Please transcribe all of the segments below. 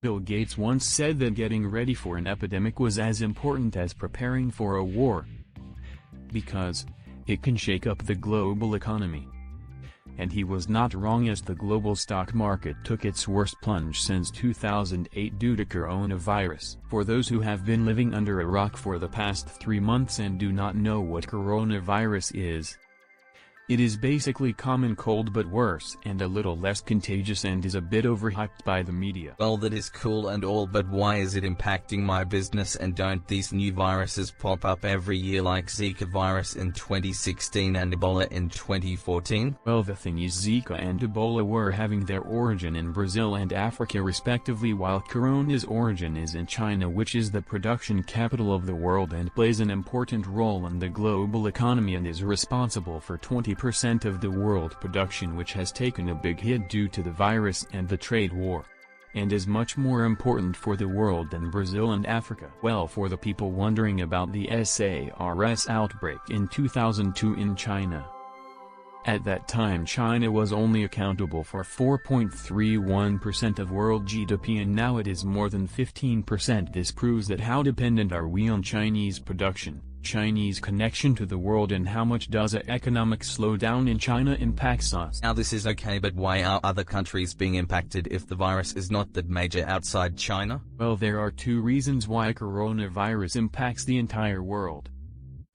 Bill Gates once said that getting ready for an epidemic was as important as preparing for a war, because it can shake up the global economy. And he was not wrong, as the global stock market took its worst plunge since 2008 due to coronavirus. For those who have been living under a rock for the past 3 months and do not know what coronavirus is, it is basically common cold but worse and a little less contagious and is a bit overhyped by the media. Well, that is cool and all, but why is it impacting my business, and don't these new viruses pop up every year like Zika virus in 2016 and Ebola in 2014? Well, the thing is, Zika and Ebola were having their origin in Brazil and Africa respectively, while Corona's origin is in China, which is the production capital of the world and plays an important role in the global economy and is responsible for 20% of the world production, which has taken a big hit due to the virus and the trade war, and is much more important for the world than Brazil and Africa. Well, for the people wondering about the SARS outbreak in 2002 in China, at that time China was only accountable for 4.31% of world GDP, and now it is more than 15%. This proves that how dependent are we on Chinese production, Chinese connection to the world, and how much does an economic slowdown in China impacts us. Now this is okay, but why are other countries being impacted if the virus is not that major outside China? Well, there are 2 reasons why coronavirus impacts the entire world.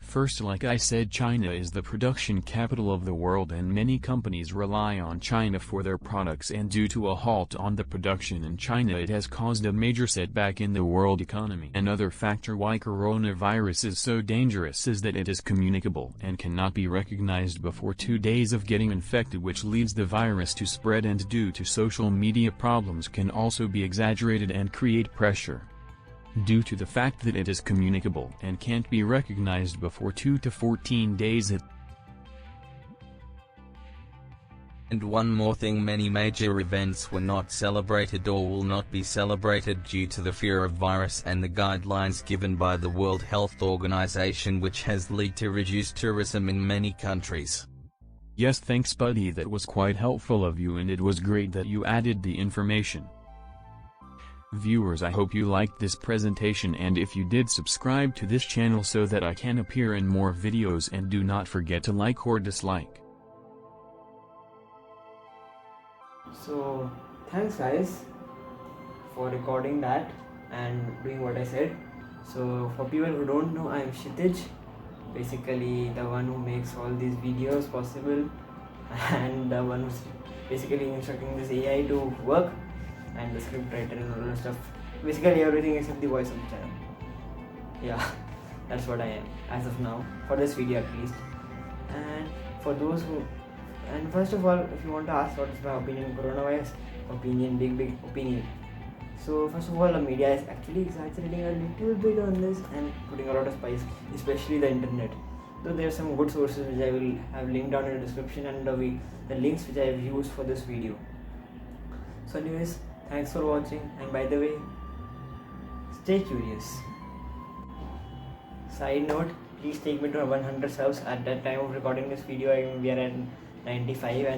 First, like I said, China is the production capital of the world and many companies rely on China for their products, and due to a halt on the production in China it has caused a major setback in the world economy. Another factor why coronavirus is so dangerous is that it is communicable and cannot be recognized before 2 days of getting infected, which leads the virus to spread, and due to social media problems can also be exaggerated and create pressure. Due to the fact that it is communicable and can't be recognized before 2 to 14 days. And one more thing, many major events were not celebrated or will not be celebrated due to the fear of virus and the guidelines given by the World Health Organization, which has led to reduced tourism in many countries. Yes, thanks buddy, that was quite helpful of you, and it was great that you added the information. Viewers, I hope you liked this presentation, and if you did, subscribe to this channel so that I can appear in more videos, and do not forget to like or dislike. So thanks guys for recording that and doing what I said. So for people who don't know, I am Kshitij, basically the one who makes all these videos possible and the one who's basically instructing this AI to work, and the script writer and all that stuff, basically everything except the voice of the channel. Yeah, that's what I am as of now, for this video at least. And for those who, and first of all, if you want to ask what is my opinion on coronavirus, big opinion. So first of all, the media is actually exaggerating a little bit on this and putting a lot of spice, especially the internet. Though there are some good sources which I will have linked down in the description, and the links which I have used for this video. So anyways, thanks for watching, and by the way, stay curious. Side note, please take me to 100 subs. At that time of recording this video, we are at 95, and